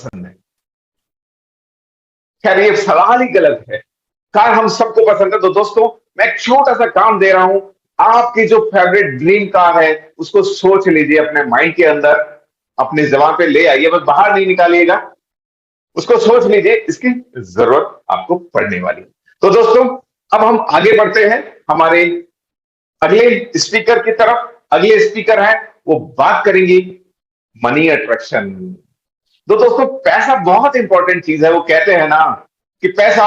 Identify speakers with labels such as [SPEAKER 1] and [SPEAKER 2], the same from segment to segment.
[SPEAKER 1] पसंद है? खैर ये सवाल ही गलत है। कार हम सबको पसंद है। तो दोस्तों मैं एक छोटा सा काम दे रहा हूं, आपकी जो फेवरेट ड्रीम कार है उसको सोच लीजिए अपने माइंड के अंदर, अपनी जबान पे ले आइए, बस बाहर नहीं निकालिएगा, उसको सोच लीजिए, इसकी जरूरत आपको पड़ने वाली है। तो दोस्तों अब हम आगे बढ़ते हैं हमारे अगले स्पीकर की तरफ। अगले स्पीकर है वो बात करेंगी मनी अट्रैक्शन। तो दोस्तों पैसा बहुत इंपॉर्टेंट चीज है। वो कहते हैं ना कि पैसा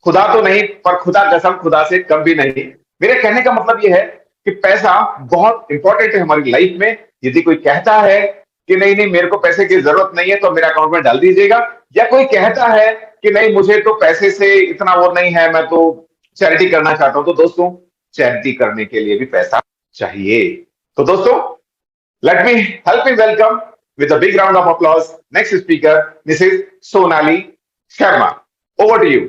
[SPEAKER 1] खुदा तो नहीं पर खुदा कसम खुदा से कम भी नहीं। मेरे कहने का मतलब यह है कि पैसा बहुत इंपॉर्टेंट है हमारी लाइफ में। यदि कोई कहता है कि नहीं नहीं मेरे को पैसे की जरूरत नहीं है तो मेरे अकाउंट में डाल दीजिएगा, या कोई कहता है कि नहीं मुझे तो पैसे से इतना वो नहीं है, मैं तो चैरिटी करना चाहता हूं, तो दोस्तों चैरिटी करने के लिए भी पैसा चाहिए। तो दोस्तों let me help me welcome with a big round of applause next speaker, Mrs. Sonali Sharma. Over to you.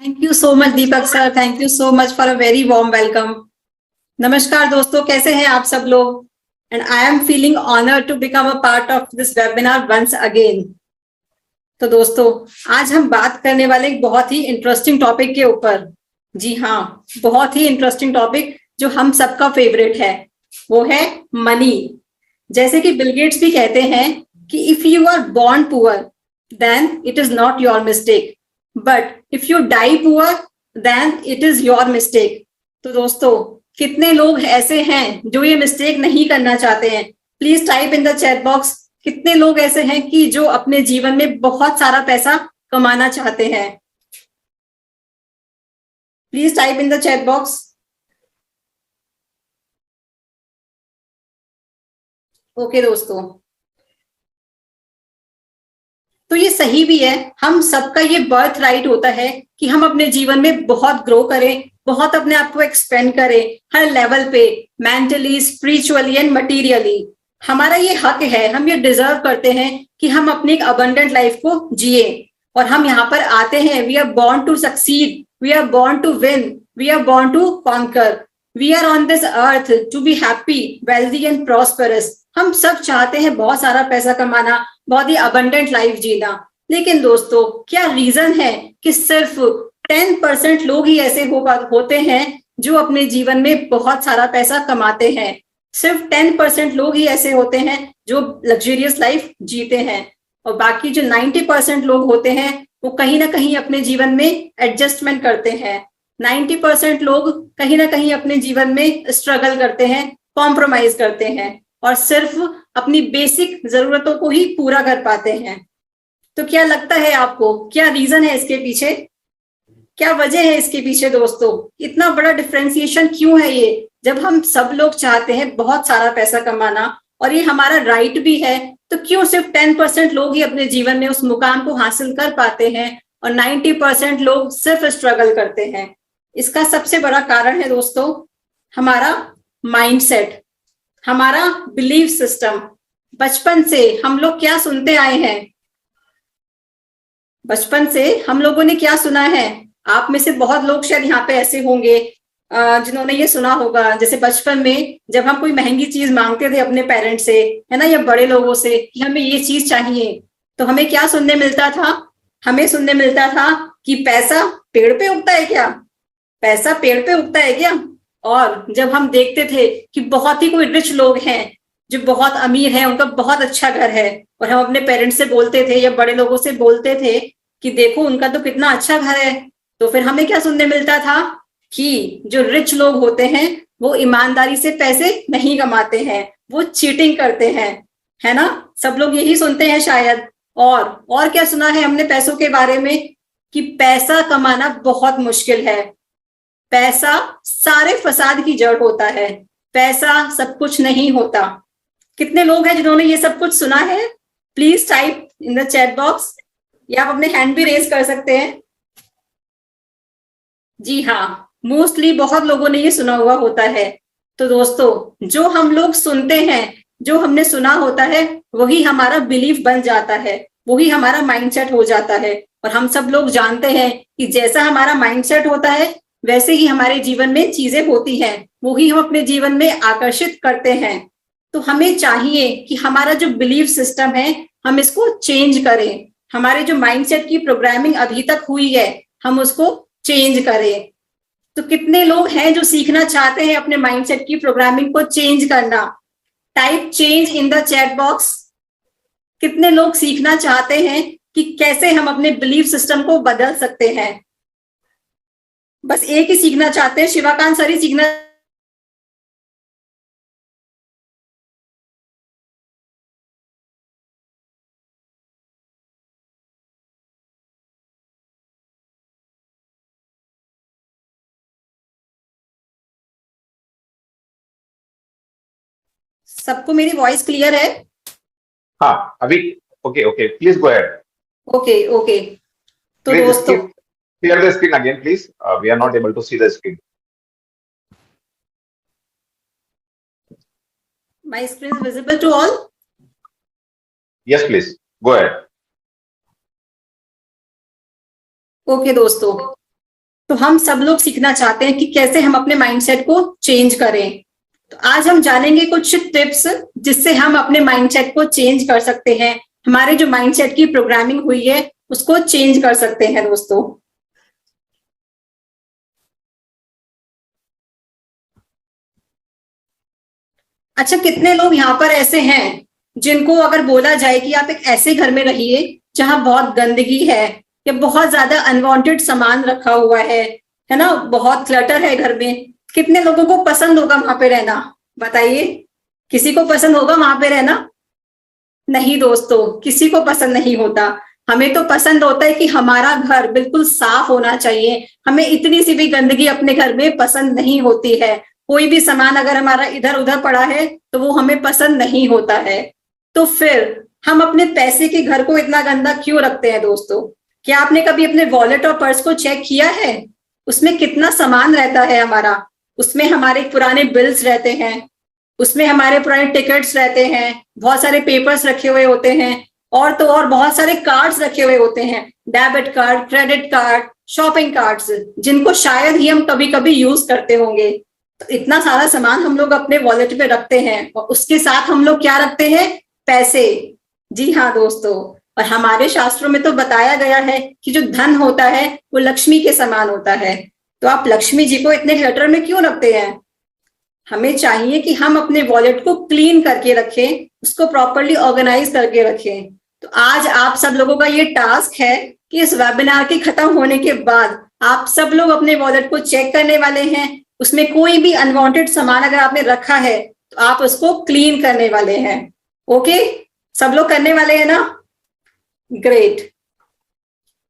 [SPEAKER 2] Thank you so much Deepak sir. Thank you so much for a very warm welcome. नमस्कार दोस्तों, कैसे हैं आप सब लोग? And I am feeling honored to become a part of this webinar once again. तो दोस्तों आज हम बात करने वाले एक बहुत ही इंटरेस्टिंग टॉपिक के ऊपर। जी हाँ, बहुत ही इंटरेस्टिंग टॉपिक जो हम सबका फेवरेट है, वो है मनी। जैसे कि बिल गेट्स भी कहते हैं कि if you are born poor then it is not your mistake, but if you die poor then it is your mistake. तो दोस्तों कितने लोग ऐसे हैं जो ये मिस्टेक नहीं करना चाहते हैं? Please type in the chat box कितने लोग ऐसे हैं कि जो अपने जीवन में बहुत सारा पैसा कमाना चाहते हैं। Please type in the chat box. Okay दोस्तों, तो ये सही भी है, हम सबका ये बर्थ राइट होता है कि हम अपने जीवन में बहुत ग्रो करें, बहुत अपने आप को एक्सपेंड करें हर लेवल पे, मेंटली, स्पिरिचुअली एंड मटीरियली। हमारा ये हक है, हम ये डिजर्व करते हैं कि हम अपनी एक अबंडेंट लाइफ को जिए। और हम यहाँ पर आते हैं, we are born to succeed, we are born to win, we are born to conquer, we are on this earth to be happy, wealthy and prosperous. हम सब चाहते हैं बहुत सारा पैसा कमाना, बहुत ही अबंडेंट लाइफ जीना। लेकिन दोस्तों क्या रीजन है कि सिर्फ 10% लोग ही ऐसे होते हैं जो अपने जीवन में बहुत सारा पैसा कमाते हैं? सिर्फ 10% लोग ही ऐसे होते हैं जो लग्जरियस लाइफ जीते हैं, और बाकी जो 90% लोग होते हैं वो कहीं ना कहीं अपने जीवन में एडजस्टमेंट करते हैं। 90% लोग कहीं ना कहीं अपने जीवन में स्ट्रगल करते हैं, कॉम्प्रोमाइज करते हैं और सिर्फ अपनी बेसिक जरूरतों को ही पूरा कर पाते हैं। तो क्या लगता है आपको, क्या रीजन है इसके पीछे, क्या वजह है इसके पीछे? दोस्तों इतना बड़ा डिफरेंशिएशन क्यों है ये, जब हम सब लोग चाहते हैं बहुत सारा पैसा कमाना और ये हमारा राइट भी है, तो क्यों सिर्फ 10% लोग ही अपने जीवन में उस मुकाम को हासिल कर पाते हैं और 90% लोग सिर्फ स्ट्रगल करते हैं? इसका सबसे बड़ा कारण है दोस्तों हमारा माइंडसेट, हमारा बिलीफ सिस्टम। बचपन से हम लोग क्या सुनते आए हैं? बचपन से हम लोगों ने क्या सुना है? आप में से बहुत लोग शायद यहाँ पे ऐसे होंगे जिन्होंने ये सुना होगा, जैसे बचपन में जब हम कोई महंगी चीज मांगते थे अपने पेरेंट्स से, है ना, या बड़े लोगों से कि हमें ये चीज चाहिए, तो हमें क्या सुनने मिलता था? हमें सुनने मिलता था कि पैसा पेड़ पे उगता है क्या? पैसा पेड़ पे उगता है क्या? और जब हम देखते थे कि बहुत ही कोई रिच लोग हैं जो बहुत अमीर हैं, उनका बहुत अच्छा घर है, और हम अपने पेरेंट्स से बोलते थे या बड़े लोगों से बोलते थे कि देखो उनका तो कितना अच्छा घर है, तो फिर हमें क्या सुनने मिलता था कि जो रिच लोग होते हैं वो ईमानदारी से पैसे नहीं कमाते हैं, वो चीटिंग करते हैं, है ना? सब लोग यही सुनते हैं शायद। और क्या सुना है हमने पैसों के बारे में? कि पैसा कमाना बहुत मुश्किल है, पैसा सारे फसाद की जड़ होता है, पैसा सब कुछ नहीं होता। कितने लोग हैं जिन्होंने ये सब कुछ सुना है? Please type in the chat box, या आप अपने हैंड भी रेज कर सकते हैं। जी हाँ, मोस्टली बहुत लोगों ने ये सुना हुआ होता है। तो दोस्तों जो हम लोग सुनते हैं, जो हमने सुना होता है, वही हमारा बिलीफ बन जाता है, वही हमारा माइंडसेट हो जाता है। और हम सब लोग जानते हैं कि जैसा हमारा माइंडसेट होता है वैसे ही हमारे जीवन में चीजें होती हैं, वही हम अपने जीवन में आकर्षित करते हैं। तो हमें चाहिए कि हमारा जो बिलीफ सिस्टम है हम इसको चेंज करें, हमारे जो माइंडसेट की प्रोग्रामिंग अभी तक हुई है हम उसको चेंज करें। तो कितने लोग हैं जो सीखना चाहते हैं अपने माइंडसेट की प्रोग्रामिंग को चेंज करना? Type change in the chat box. कितने लोग सीखना चाहते हैं कि कैसे हम अपने बिलीफ सिस्टम को बदल सकते हैं? बस एक ही सीखना चाहते हैं, शिवाकांत सर ही सीखना। सबको मेरी वॉइस क्लियर है?
[SPEAKER 1] हाँ अभी okay okay, please go ahead.
[SPEAKER 2] Okay okay. तो दोस्तों
[SPEAKER 1] clear the screen again please, we are not able to see the screen.
[SPEAKER 2] my screen is visible to all?
[SPEAKER 1] Yes please go ahead.
[SPEAKER 2] Okay दोस्तों, तो हम सब लोग सीखना चाहते हैं कि कैसे हम अपने माइंडसेट को चेंज करें। तो आज हम जानेंगे कुछ टिप्स जिससे हम अपने माइंडसेट को चेंज कर सकते हैं, हमारे जो माइंडसेट की प्रोग्रामिंग हुई है उसको चेंज कर सकते हैं दोस्तों। अच्छा, कितने लोग यहाँ पर ऐसे हैं जिनको अगर बोला जाए कि आप एक ऐसे घर में रहिए जहां बहुत गंदगी है या बहुत ज्यादा अनवांटेड सामान रखा हुआ है ना, बहुत क्लटर है घर में, कितने लोगों को पसंद होगा वहां पे रहना? बताइए, किसी को पसंद होगा वहां पे रहना? नहीं दोस्तों, किसी को पसंद नहीं होता। हमें तो पसंद होता है कि हमारा घर बिल्कुल साफ होना चाहिए। हमें इतनी सी भी गंदगी अपने घर में पसंद नहीं होती है। कोई भी सामान अगर हमारा इधर उधर पड़ा है तो वो हमें पसंद नहीं होता है। तो फिर हम अपने पैसे के घर को इतना गंदा क्यों रखते हैं दोस्तों? क्या आपने कभी अपने वॉलेट और पर्स को चेक किया है? उसमें कितना सामान रहता है हमारा। उसमें हमारे पुराने बिल्स रहते हैं, उसमें हमारे पुराने टिकट्स रहते हैं, बहुत सारे पेपर्स रखे हुए होते हैं, और तो और बहुत सारे कार्ड्स रखे हुए होते हैं, debit card, credit card, shopping cards, जिनको शायद ही हम कभी कभी यूज करते होंगे। तो इतना सारा सामान हम लोग अपने वॉलेट में रखते हैं और उसके साथ हम लोग क्या रखते हैं? पैसे। जी हाँ दोस्तों, और हमारे शास्त्रों में तो बताया गया है कि जो धन होता है वो लक्ष्मी के समान होता है। तो आप लक्ष्मी जी को इतने क्लटर में क्यों रखते हैं? हमें चाहिए कि हम अपने वॉलेट को क्लीन करके रखें, उसको प्रॉपरली ऑर्गेनाइज करके रखें। तो आज आप सब लोगों का ये टास्क है कि इस वेबिनार के खत्म होने के बाद आप सब लोग अपने वॉलेट को चेक करने वाले हैं। उसमें कोई भी अनवांटेड सामान अगर आपने रखा है तो आप उसको क्लीन करने वाले हैं। ओके, सब लोग करने वाले हैं ना? ग्रेट।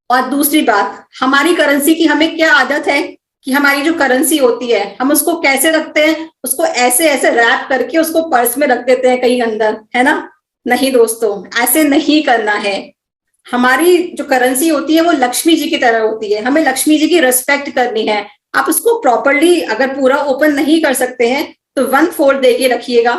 [SPEAKER 2] और दूसरी बात, हमारी करेंसी की हमें क्या आदत है कि हमारी जो करेंसी होती है हम उसको कैसे रखते हैं? उसको ऐसे ऐसे रैप करके उसको पर्स में रख देते हैं कहीं अंदर, है ना? नहीं दोस्तों, ऐसे नहीं करना है। हमारी जो करेंसी होती है वो लक्ष्मी जी की तरह होती है, हमें लक्ष्मी जी की रिस्पेक्ट करनी है। आप उसको प्रॉपरली अगर पूरा ओपन नहीं कर सकते हैं तो 1/4 दे के रखिएगा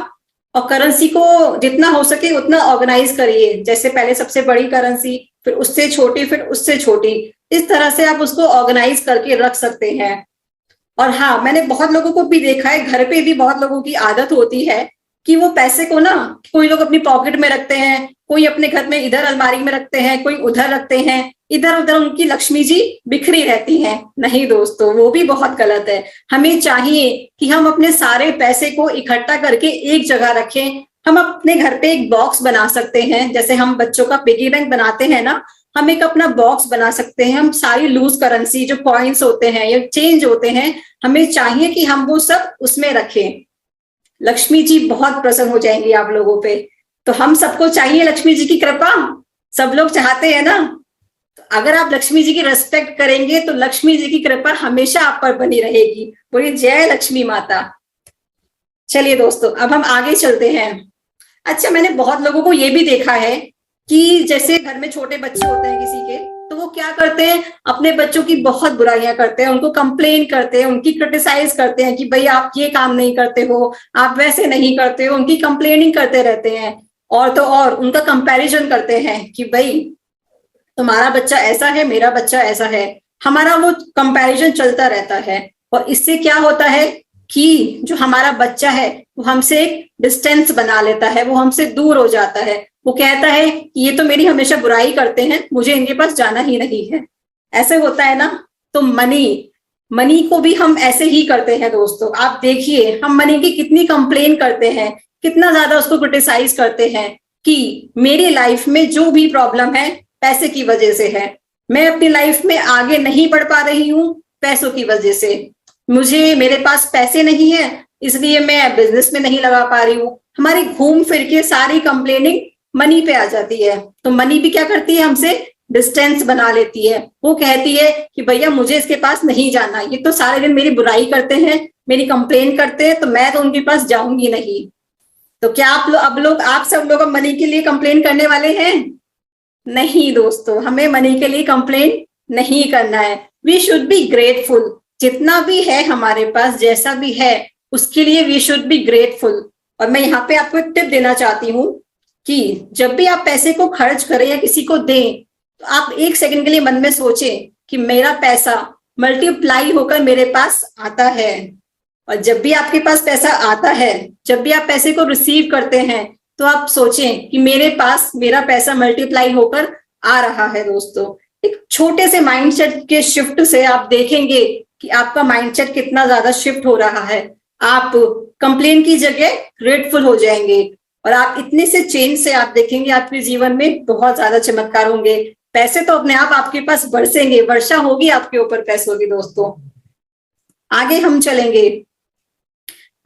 [SPEAKER 2] और करेंसी को जितना हो सके उतना ऑर्गेनाइज करिए। जैसे पहले सबसे बड़ी करेंसी, फिर उससे छोटी, फिर उससे छोटी, इस तरह से आप उसको ऑर्गेनाइज करके रख सकते हैं। और हाँ, मैंने बहुत लोगों को भी देखा है, घर पे भी बहुत लोगों की आदत होती है कि वो पैसे को ना, कोई लोग अपनी पॉकेट में रखते हैं, कोई अपने घर में इधर अलमारी में रखते हैं, कोई उधर रखते हैं, इधर उधर उनकी लक्ष्मी जी बिखरी रहती हैं। नहीं दोस्तों, वो भी बहुत गलत है। हमें चाहिए कि हम अपने सारे पैसे को इकट्ठा करके एक जगह रखें। हम अपने घर पे एक बॉक्स बना सकते हैं, जैसे हम बच्चों का पिगी बैंक बनाते हैं ना, हम एक अपना बॉक्स बना सकते हैं। हम सारी लूज करेंसी जो कॉइन्स होते हैं या चेंज होते हैं, हमें चाहिए कि हम वो सब उसमें रखें। लक्ष्मी जी बहुत प्रसन्न हो जाएंगी आप लोगों पे। तो हम सबको चाहिए लक्ष्मी जी की कृपा, सब लोग चाहते हैं ना? तो अगर आप लक्ष्मी जी की रिस्पेक्ट करेंगे तो लक्ष्मी जी की कृपा हमेशा आप पर बनी रहेगी। बोलिए जय लक्ष्मी माता। चलिए दोस्तों, अब हम आगे चलते हैं। अच्छा, मैंने बहुत लोगों को ये भी देखा है कि जैसे घर में छोटे बच्चे होते हैं किसी के, तो वो क्या करते हैं? अपने बच्चों की बहुत बुराइयां करते हैं, उनको कंप्लेन करते हैं, उनकी क्रिटिसाइज करते हैं कि भाई आप ये काम नहीं करते हो, आप वैसे नहीं करते हो, उनकी कंप्लेनिंग करते रहते हैं। और तो और उनका कंपैरिजन करते हैं कि भाई तुम्हारा बच्चा ऐसा है, मेरा बच्चा ऐसा है। हमारा वो कंपैरिजन चलता रहता है और इससे क्या होता है कि जो हमारा बच्चा है वो हमसे एक डिस्टेंस बना लेता है, वो हमसे दूर हो जाता है, वो कहता है कि ये तो मेरी हमेशा बुराई करते हैं, मुझे इनके पास जाना ही नहीं है। ऐसे होता है ना। तो मनी को भी हम ऐसे ही करते हैं दोस्तों। आप देखिए हम मनी की कितनी कंप्लेन करते हैं, कितना ज्यादा उसको क्रिटिसाइज करते हैं कि मेरी लाइफ में जो भी प्रॉब्लम है पैसे की वजह से है, मैं अपनी लाइफ में आगे नहीं बढ़ पा रही हूँ पैसों की वजह से, मेरे पास पैसे नहीं है इसलिए मैं बिजनेस में नहीं लगा पा रही हूँ। हमारी घूम फिर के सारी कंप्लेनिंग मनी पे आ जाती है। तो मनी भी क्या करती है, हमसे डिस्टेंस बना लेती है। वो कहती है कि भैया मुझे इसके पास नहीं जाना, ये तो सारे दिन मेरी बुराई करते हैं, मेरी कंप्लेन करते हैं, तो मैं तो उनके पास जाऊंगी नहीं। तो क्या आप सब लोग मनी के लिए कंप्लेन करने वाले हैं? नहीं दोस्तों, हमें मनी के लिए कंप्लेन नहीं करना है। We should be grateful. जितना भी है हमारे पास, जैसा भी है, उसके लिए वी शुड बी ग्रेटफुल। और मैं यहाँ पे आपको एक टिप देना चाहती हूँ कि जब भी आप पैसे को खर्च करें या किसी को दें, तो आप 1 सेकंड के लिए मन में सोचें कि मेरा पैसा मल्टीप्लाई होकर मेरे पास आता है। और जब भी आपके पास पैसा आता है, जब भी आप पैसे को रिसीव करते हैं, तो आप सोचें कि मेरे पास मेरा पैसा मल्टीप्लाई होकर आ रहा है। दोस्तों, एक छोटे से माइंडसेट के शिफ्ट से आप देखेंगे कि आपका माइंडसेट कितना ज्यादा शिफ्ट हो रहा है। आप कंप्लेन की जगह ग्रेटफुल हो जाएंगे और आप इतने से चेंज से आप देखेंगे आपके जीवन में बहुत ज्यादा चमत्कार होंगे। पैसे तो अपने आप आपके पास बरसेंगे, वर्षा होगी आपके ऊपर पैसों की। दोस्तों, आगे हम चलेंगे।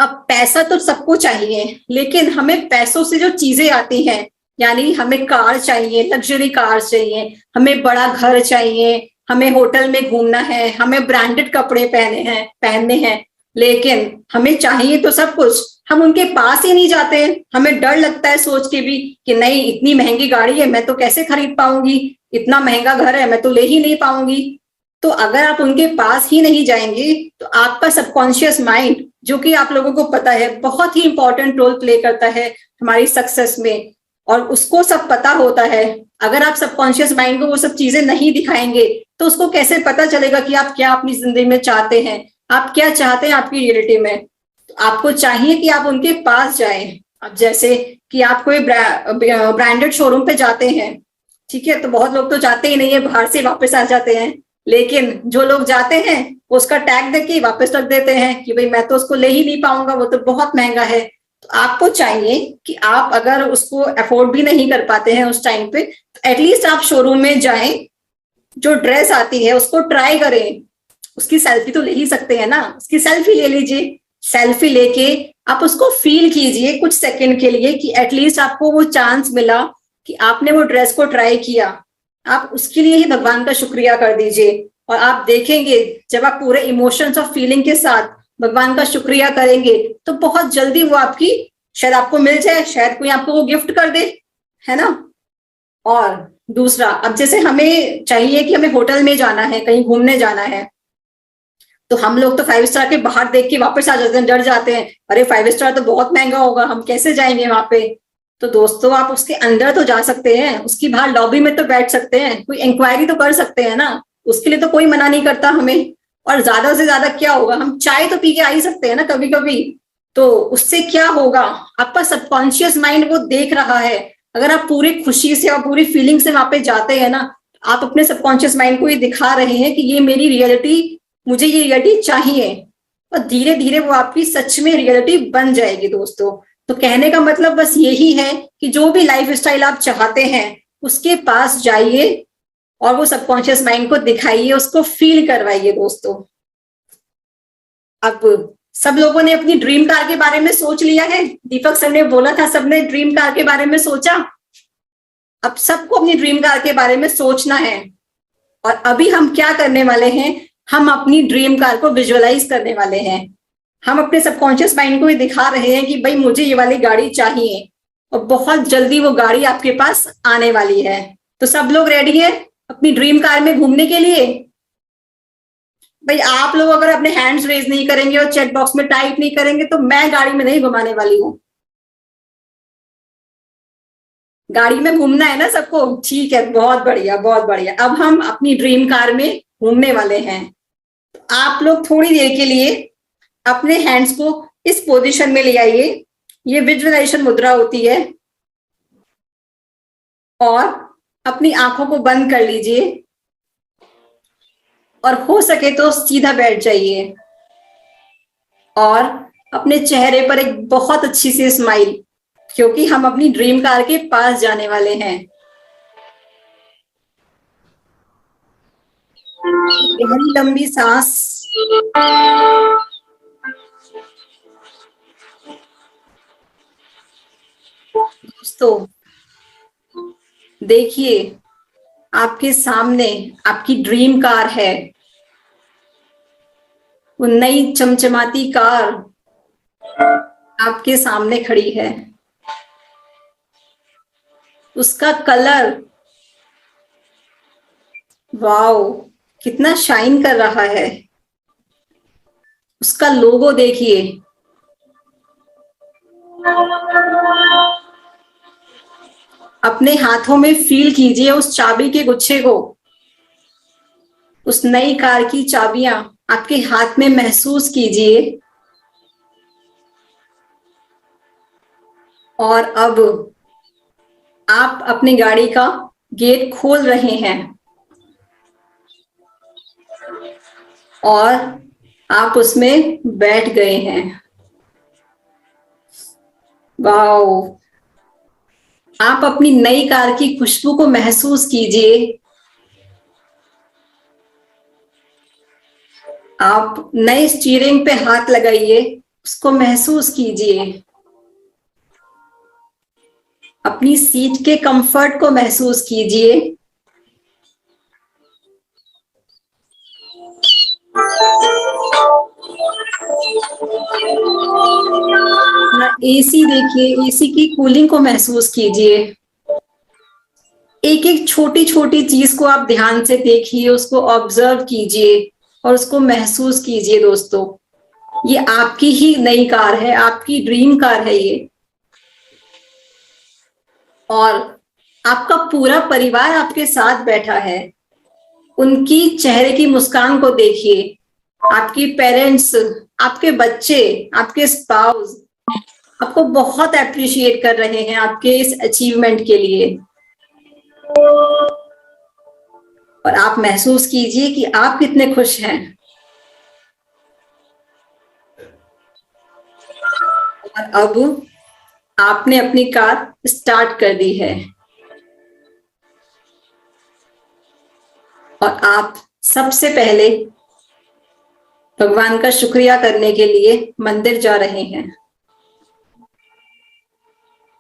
[SPEAKER 2] अब पैसा तो सबको चाहिए, लेकिन हमें पैसों से जो चीजें आती हैं, यानी हमें कार चाहिए, लग्जरी कार चाहिए, हमें बड़ा घर चाहिए, हमें होटल में घूमना है, हमें ब्रांडेड कपड़े पहनने हैं, लेकिन हमें चाहिए तो सब कुछ, हम उनके पास ही नहीं जाते हैं। हमें डर लगता है सोच के भी कि नहीं, इतनी महंगी गाड़ी है, मैं तो कैसे खरीद पाऊंगी, इतना महंगा घर है, मैं तो ले ही नहीं पाऊंगी। तो अगर आप उनके पास ही नहीं जाएंगे, तो आपका सबकॉन्शियस माइंड, जो कि आप लोगों को पता है बहुत ही इंपॉर्टेंट रोल प्ले करता है हमारी सक्सेस में, और उसको सब पता होता है। अगर आप सबकॉन्शियस माइंड को वो सब चीजें नहीं दिखाएंगे, तो उसको कैसे पता चलेगा कि आप क्या अपनी जिंदगी में चाहते हैं, आप क्या चाहते हैं आपकी रियलिटी में। तो आपको चाहिए कि आप उनके पास जाएं। अब जैसे कि आप कोई ब्रांडेड शोरूम पे जाते हैं, ठीक है, तो बहुत लोग तो जाते ही नहीं है, बाहर से वापस आ जाते हैं। लेकिन जो लोग जाते हैं उसका टैग देके ही वापस रख देते हैं कि भाई मैं तो उसको ले ही नहीं पाऊंगा, वो तो बहुत महंगा है। तो आपको चाहिए कि आप अगर उसको अफोर्ड भी नहीं कर पाते हैं उस टाइम पे, तो एटलीस्ट आप शोरूम में जाएं, जो ड्रेस आती है उसको ट्राई करें, उसकी सेल्फी तो ले ही सकते हैं ना, उसकी सेल्फी ले लीजिए। सेल्फी लेके आप उसको फील कीजिए कुछ सेकंड के लिए कि एटलीस्ट आपको वो चांस मिला कि आपने वो ड्रेस को ट्राई किया। आप उसके लिए ही भगवान का शुक्रिया कर दीजिए, और आप देखेंगे जब आप पूरे इमोशंस और फीलिंग के साथ भगवान का शुक्रिया करेंगे, तो बहुत जल्दी वो आपकी शायद आपको मिल जाए, शायद कोई आपको वो गिफ्ट कर दे, है ना। और दूसरा, अब जैसे हमें चाहिए कि हमें होटल में जाना है, कहीं घूमने जाना है, तो हम लोग तो 5 स्टार के बाहर देख के वापस आ जाते हैं, डर जाते हैं, अरे 5 स्टार तो बहुत महंगा होगा, हम कैसे जाएंगे वहां पे। तो दोस्तों, आप उसके अंदर तो जा सकते हैं, उसकी बाहर लॉबी में तो बैठ सकते हैं, कोई इंक्वायरी तो कर सकते हैं ना, उसके लिए तो कोई मना नहीं करता हमें। और ज्यादा से ज्यादा क्या होगा, हम चाय तो पी के आ ही सकते हैं ना कभी कभी, तो उससे क्या होगा, आपका सबकॉन्शियस माइंड वो देख रहा है। अगर आप पूरी खुशी से और पूरी फीलिंग से वहां पे जाते हैं ना, आप अपने सबकॉन्शियस माइंड को ये दिखा रहे हैं कि ये मेरी रियलिटी, मुझे ये रियलिटी चाहिए, और धीरे धीरे वो आपकी सच में रियलिटी बन जाएगी। दोस्तों, तो कहने का मतलब बस यही है कि जो भी लाइफ स्टाइल आप चाहते हैं उसके पास जाइए और वो सबकॉन्शियस माइंड को दिखाइए, उसको फील करवाइए। दोस्तों, अब सब लोगों ने अपनी ड्रीम कार के बारे में सोच लिया है। दीपक सर ने बोला था सबने ड्रीम कार के बारे में सोचा। अब सबको अपनी ड्रीम कार के बारे में सोचना है, और अभी हम क्या करने वाले हैं, हम अपनी ड्रीम कार को विजुअलाइज करने वाले हैं। हम अपने सबकॉन्शियस माइंड को ये दिखा रहे हैं कि भाई मुझे ये वाली गाड़ी चाहिए, और बहुत जल्दी वो गाड़ी आपके पास आने वाली है। तो सब लोग रेडी है अपनी ड्रीम कार में घूमने के लिए? भाई आप लोग अगर अपने हैंड्स रेज नहीं करेंगे और चैट बॉक्स में टाइप नहीं करेंगे, तो मैं गाड़ी में नहीं घुमाने वाली हूँ। गाड़ी में घूमना है ना सबको? ठीक है, बहुत बढ़िया बहुत बढ़िया। अब हम अपनी ड्रीम कार में घूमने वाले हैं। आप लोग थोड़ी देर के लिए अपने हैंड्स को इस पोजीशन में ले आइए, ये विजुअलाइजेशन मुद्रा होती है, और अपनी आंखों को बंद कर लीजिए और हो सके तो सीधा बैठ जाइए और अपने चेहरे पर एक बहुत अच्छी सी स्माइल, क्योंकि हम अपनी ड्रीम कार के पास जाने वाले हैं। गहरी लंबी सांस, दोस्तों देखिए आपके सामने आपकी ड्रीम कार है, वो नई चमचमाती कार आपके सामने खड़ी है। उसका कलर, वाओ कितना शाइन कर रहा है। उसका लोगो देखिए, अपने हाथों में फील कीजिए उस चाबी के गुच्छे को, उस नई कार की चाबियां आपके हाथ में महसूस कीजिए। और अब आप अपनी गाड़ी का गेट खोल रहे हैं और आप उसमें बैठ गए हैं। वाओ, आप अपनी नई कार की खुशबू को महसूस कीजिए। आप नए स्टीयरिंग पे हाथ लगाइए, उसको महसूस कीजिए। अपनी सीट के कंफर्ट को महसूस कीजिए। एसी देखिए, एसी की कूलिंग को महसूस कीजिए। एक एक छोटी छोटी चीज को आप ध्यान से देखिए, उसको ऑब्जर्व कीजिए और उसको महसूस कीजिए। दोस्तों ये आपकी ही नई कार है, आपकी ड्रीम कार है ये, और आपका पूरा परिवार आपके साथ बैठा है। उनकी चेहरे की मुस्कान को देखिए। आपकी पेरेंट्स, आपके बच्चे, आपके स्पाउस आपको बहुत अप्रिशिएट कर रहे हैं आपके इस अचीवमेंट के लिए। और आप महसूस कीजिए कि आप कितने खुश हैं। और अब आपने अपनी कार स्टार्ट कर दी है और आप सबसे पहले भगवान का शुक्रिया करने के लिए मंदिर जा रहे हैं।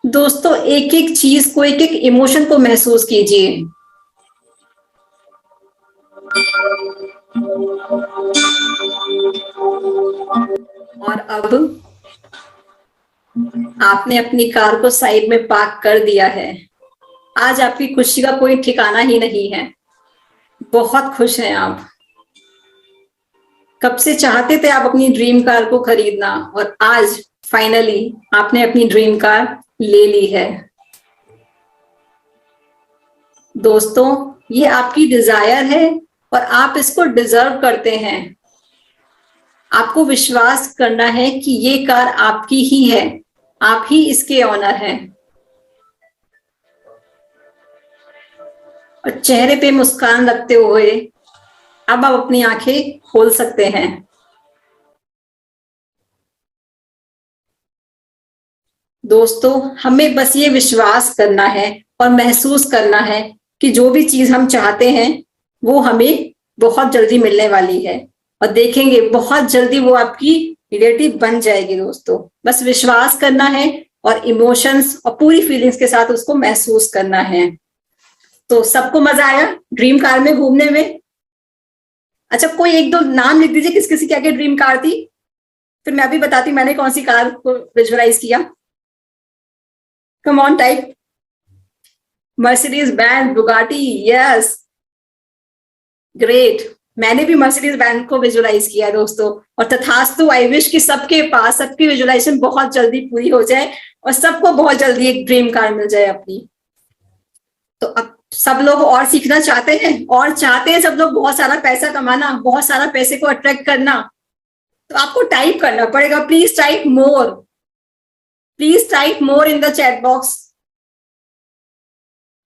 [SPEAKER 2] दोस्तों एक एक चीज को, एक एक इमोशन को महसूस कीजिए। और अब आपने अपनी कार को साइड में पार्क कर दिया है। आज आपकी खुशी का कोई ठिकाना ही नहीं है। बहुत खुश हैं आप। कब से चाहते थे आप अपनी ड्रीम कार को खरीदना, और आज फाइनली आपने अपनी ड्रीम कार ले ली है। दोस्तों ये आपकी डिजायर है और आप इसको डिजर्व करते हैं। आपको विश्वास करना है कि ये कार आपकी ही है, आप ही इसके ऑनर हैं। और चेहरे पे मुस्कान रखते हुए अब आप अपनी आंखें खोल सकते हैं। दोस्तों हमें बस ये विश्वास करना है और महसूस करना है कि जो भी चीज हम चाहते हैं वो हमें बहुत जल्दी मिलने वाली है, और देखेंगे बहुत जल्दी वो आपकी रिलेटिव बन जाएगी। दोस्तों बस विश्वास करना है और इमोशंस और पूरी फीलिंग्स के साथ उसको महसूस करना है। तो सबको मजा आया ड्रीम कार में घूमने में? अच्छा कोई एक दो नाम लिख दीजिए, किस किसी क्या क्या ड्रीम कार थी, फिर मैं भी बताती मैंने कौन सी कार को विजुअलाइज किया। Come on type. Mercedes Benz, Bugatti, yes great. मैंने भी मर्सिडीज बेंज को विजुअलाइज किया दोस्तों, और तथास्तु आई विश कि सबके पास सबकी विजुअलाइजेशन बहुत जल्दी पूरी हो जाए और सबको बहुत जल्दी एक ड्रीम कार मिल जाए अपनी। तो अब सब लोग और सीखना चाहते हैं, और चाहते हैं सब लोग बहुत सारा पैसा कमाना, बहुत सारा पैसे को अट्रैक्ट करना। तो आपको टाइप करना पड़ेगा, please type more in the chat box.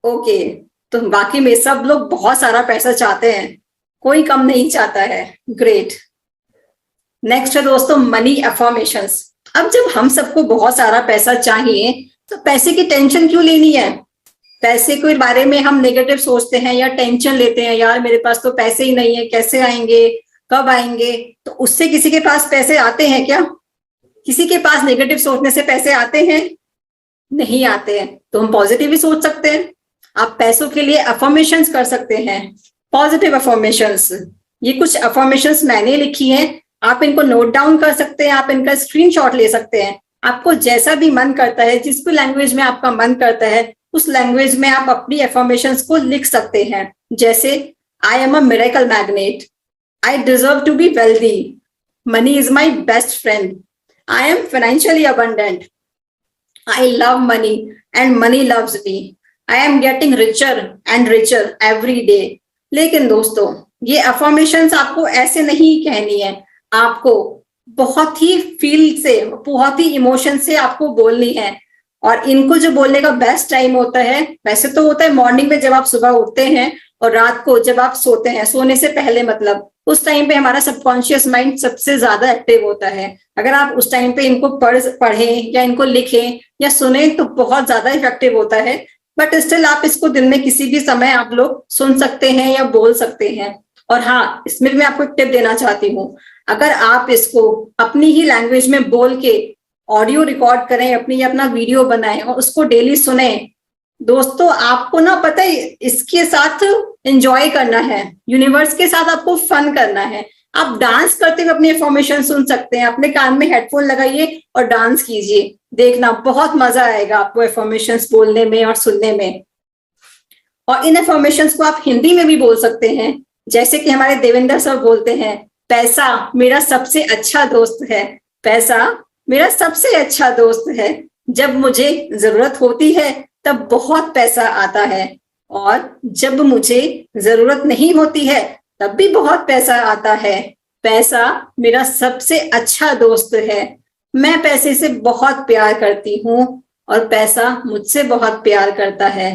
[SPEAKER 2] Okay, तो बाकी में सब लोग बहुत सारा पैसा चाहते हैं, कोई कम नहीं चाहता है। ग्रेट। नेक्स्ट है दोस्तों मनी अफर्मेशंस। अब जब हम सबको बहुत सारा पैसा चाहिए तो पैसे की टेंशन क्यों लेनी है? पैसे के बारे में हम नेगेटिव सोचते हैं या टेंशन लेते हैं, यार मेरे पास तो पैसे ही नहीं है, कैसे आएंगे, कब आएंगे? तो उससे किसी के पास पैसे आते हैं क्या? किसी के पास नेगेटिव सोचने से पैसे आते हैं? नहीं आते हैं। तो हम पॉजिटिव ही सोच सकते हैं। आप पैसों के लिए अफर्मेशंस कर सकते हैं, पॉजिटिव अफर्मेशंस। ये कुछ अफर्मेशंस मैंने लिखी हैं, आप इनको नोट डाउन कर सकते हैं, आप इनका स्क्रीनशॉट ले सकते हैं। आपको जैसा भी मन करता है, जिस भी लैंग्वेज में आपका मन करता है, उस लैंग्वेज में आप अपनी अफर्मेशंस को लिख सकते हैं। जैसे I am a miracle magnet, I deserve to be wealthy, money is my best friend, I am financially abundant, I love money and money loves me, I am getting richer and richer every day. लेकिन दोस्तों ये affirmations आपको ऐसे नहीं कहनी है, आपको बहुत ही फील से, बहुत ही इमोशन से आपको बोलनी है। और इनको जो बोलने का बेस्ट टाइम होता है, वैसे तो होता है मॉर्निंग में जब आप सुबह उठते हैं, और रात को जब आप सोते हैं, सोने से पहले मतलब, उस टाइम पे हमारा सबकॉन्शियस माइंड सबसे ज्यादा एक्टिव होता है। अगर आप उस टाइम पे इनको पढ़ें या इनको लिखें या सुने तो बहुत ज्यादा इफेक्टिव होता है। बट स्टिल आप इसको दिन में किसी भी समय आप लोग सुन सकते हैं या बोल सकते हैं। और हाँ, इसमें मैं आपको एक टिप देना चाहती हूँ, अगर आप इसको अपनी ही लैंग्वेज में बोल के ऑडियो रिकॉर्ड करें, अपनी अपना वीडियो बनाएं और उसको डेली सुने, दोस्तों आपको ना पता है इसके साथ एंजॉय करना है, यूनिवर्स के साथ आपको फन करना है। आप डांस करते हुए अपनी इन्फॉर्मेशन सुन सकते हैं, अपने कान में हेडफोन लगाइए और डांस कीजिए, देखना बहुत मजा आएगा आपको इन्फॉर्मेशंस बोलने में और सुनने में। और इन इन्फॉर्मेशंस को आप हिंदी में भी बोल सकते हैं, जैसे कि हमारे देवेंद्र सर बोलते हैं, पैसा मेरा सबसे अच्छा दोस्त है, पैसा मेरा सबसे अच्छा दोस्त है, जब मुझे जरूरत होती है तब बहुत पैसा आता है, और जब मुझे जरूरत नहीं होती है तब भी बहुत पैसा आता है। पैसा मेरा सबसे अच्छा दोस्त है, मैं पैसे से बहुत प्यार करती हूँ और पैसा मुझसे बहुत प्यार करता है।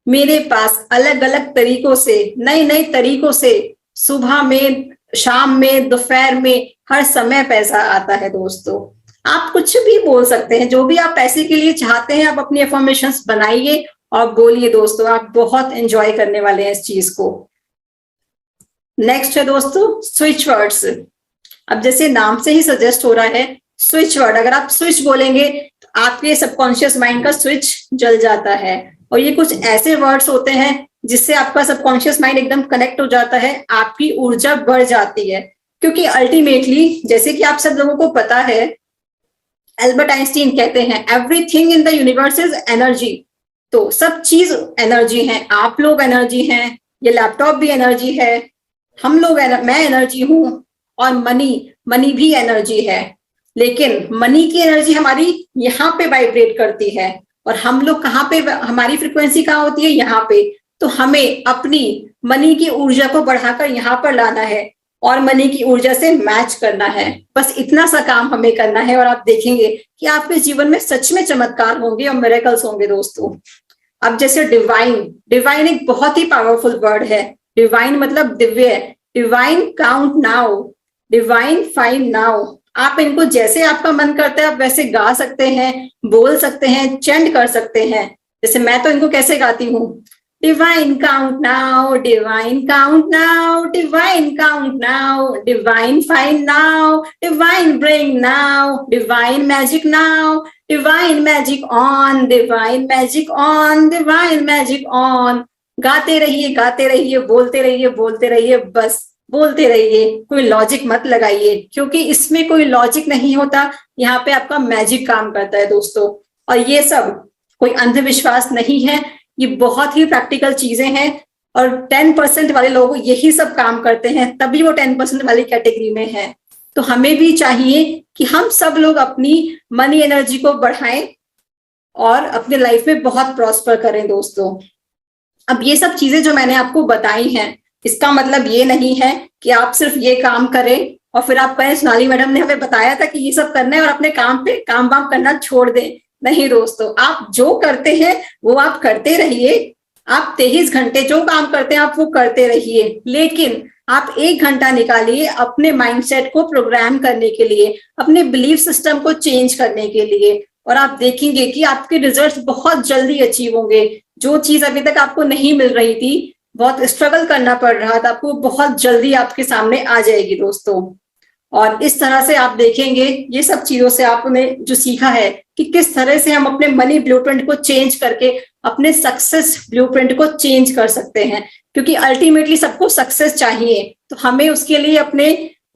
[SPEAKER 2] मेरे पास अलग अलग तरीकों से, नए नए तरीकों से, सुबह में, शाम में, दोपहर में, हर समय पैसा आता है। दोस्तों आप कुछ भी बोल सकते हैं, जो भी आप पैसे के लिए चाहते हैं, आप अपनी अफर्मेशंस बनाइए और बोलिए। दोस्तों आप बहुत एंजॉय करने वाले हैं इस चीज को। नेक्स्ट है दोस्तों स्विच वर्ड्स। अब जैसे नाम से ही सजेस्ट हो रहा है स्विच वर्ड, अगर आप स्विच बोलेंगे तो आपके सबकॉन्शियस माइंड का स्विच जल जाता है। और ये कुछ ऐसे वर्ड्स होते हैं जिससे आपका सबकॉन्शियस माइंड एकदम कनेक्ट हो जाता है, आपकी ऊर्जा बढ़ जाती है। क्योंकि अल्टीमेटली जैसे कि आप सब लोगों को पता है, एल्बर्ट आइंस्टीन कहते हैं everything in the universe is energy. तो सब चीज एनर्जी है, आप लोग एनर्जी हैं, ये लैपटॉप भी एनर्जी है, हम लोग मैं एनर्जी हूँ, और मनी भी एनर्जी है। लेकिन मनी की एनर्जी हमारी यहाँ पे वाइब्रेट करती है, और हम लोग कहाँ पे, हमारी फ्रिक्वेंसी कहाँ होती है, यहाँ पे। तो हमें अपनी मनी की ऊर्जा को बढ़ाकर यहाँ पर लाना है और मनी की ऊर्जा से मैच करना है। बस इतना सा काम हमें करना है और आप देखेंगे कि आपके जीवन में सच में चमत्कार होंगे और मिरेकल्स होंगे। दोस्तों अब जैसे डिवाइन एक बहुत ही पावरफुल वर्ड है। डिवाइन मतलब Divya, divine count now, divine find now. आप इनको जैसे आपका मन करता है आप वैसे गा सकते हैं, बोल सकते हैं, चैंट कर सकते हैं। जैसे मैं तो इनको कैसे गाती हूँ, Divine count now, divine count now, divine count now, divine find now, divine bring now, divine magic now, divine magic on, divine magic on, divine magic on। गाते रहिए, बोलते रहिए, बस बोलते रहिए, कोई लॉजिक मत लगाइए, क्योंकि इसमें कोई लॉजिक नहीं होता, यहाँ पे आपका मैजिक काम करता है दोस्तों। और ये सब कोई अंधविश्वास नहीं है, ये बहुत ही प्रैक्टिकल चीजें हैं। और 10% वाले लोग यही सब काम करते हैं, तभी वो 10% वाली कैटेगरी में है। तो हमें भी चाहिए कि हम सब लोग अपनी मनी एनर्जी को बढ़ाएं और अपने लाइफ में बहुत प्रॉस्पर करें। दोस्तों अब ये सब चीजें जो मैंने आपको बताई हैं, इसका मतलब ये नहीं है कि आप सिर्फ ये काम करें और फिर आप कहें सोनाली मैडम ने हमें बताया था कि ये सब करना है और अपने काम पे काम वाम करना छोड़ दें। नहीं दोस्तों, आप जो करते हैं वो आप करते रहिए। आप 23 घंटे जो काम करते हैं आप वो करते रहिए, लेकिन आप 1 घंटा निकालिए अपने माइंडसेट को प्रोग्राम करने के लिए, अपने बिलीफ सिस्टम को चेंज करने के लिए, और आप देखेंगे कि आपके रिजल्ट्स बहुत जल्दी अचीव होंगे। जो चीज अभी तक आपको नहीं मिल रही थी, बहुत स्ट्रगल करना पड़ रहा था आपको, बहुत जल्दी आपके सामने आ जाएगी दोस्तों। और इस तरह से आप देखेंगे, ये सब चीजों से आपने जो सीखा है कि किस तरह से हम अपने मनी ब्लूप्रिंट को चेंज करके अपने सक्सेस ब्लूप्रिंट को चेंज कर सकते हैं, क्योंकि अल्टीमेटली सबको सक्सेस चाहिए, तो हमें उसके लिए अपने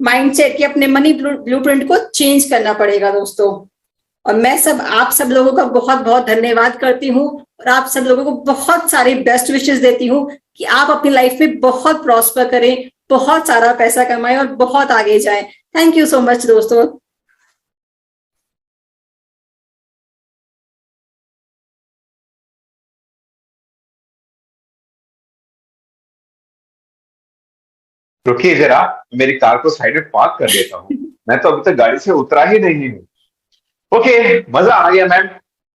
[SPEAKER 2] माइंडसेट के, अपने मनी ब्लूप्रिंट को चेंज करना पड़ेगा दोस्तों। और मैं आप सब लोगों का बहुत बहुत धन्यवाद करती हूँ, और आप सब लोगों को बहुत सारे बेस्ट विशेस देती हूँ कि आप अपनी लाइफ में बहुत प्रॉस्पर करें, बहुत सारा पैसा कमाएं और बहुत आगे जाएं। थैंक यू सो मच दोस्तों।
[SPEAKER 1] रुकिए जरा, मेरी कार को साइड में पार्क कर देता हूँ। मैं तो अभी तक गाड़ी से उतरा ही नहीं हूँ। ओके, मजा आ गया ma'am.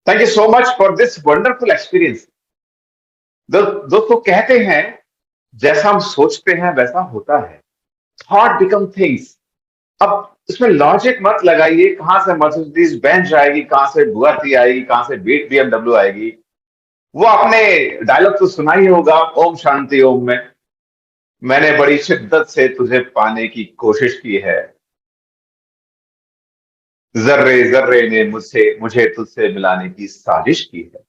[SPEAKER 1] Thank you so much for this wonderful experience. दोस्तों कहते हैं, जैसा हम सोचते हैं वैसा होता है। Thought become things. अब इसमें लॉजिक मत लगाइए, कहां से मर्सिडीज बेंज आएगी, कहां से बुगाटी आएगी, कहां से बीएमडब्ल्यू आएगी। वो आपने डायलॉग तो सुना ही होगा, ओम शांति ओम में, मैंने बड़ी शिद्दत से तुझे पाने की कोशिश की है, जर्रे जर्रे ने मुझे तुझसे मिलाने की साजिश की है।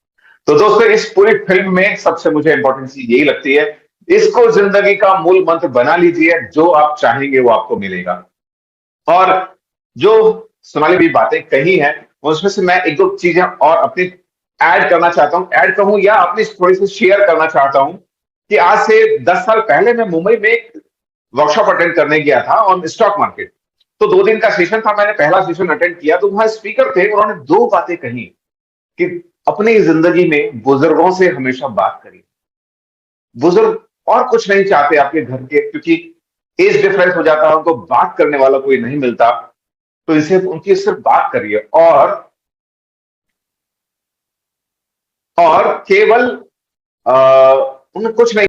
[SPEAKER 1] तो दोस्तों इस पूरी फिल्म में सबसे मुझे इंपॉर्टेंट चीज यही लगती है, इसको जिंदगी का मूल मंत्र बना लीजिए, जो आप चाहेंगे वो आपको मिलेगा। और जो सोनाली भी बातें कही हैं, उसमें से मैं एक दो चीजें और अपनी ऐड करना चाहता हूं, ऐड कहूं या अपनी थोड़ी सी शेयर करना चाहता हूं कि आज से 10 साल पहले मैं मुंबई में एक वर्कशॉप अटेंड करने गया था ऑन स्टॉक मार्केट। तो 2 दिन का सेशन था, मैंने पहला सेशन अटेंड किया, तो वहां स्पीकर थे, उन्होंने 2 बातें कही कि अपनी जिंदगी में बुजुर्गों से हमेशा बात करिए। बुजुर्ग और कुछ नहीं चाहते आपके घर के, क्योंकि एज डिफरेंस हो जाता है, उनको बात करने वाला कोई नहीं मिलता, तो इसे उनकी सिर्फ बात करिए। और केवल उन्हें कुछ नहीं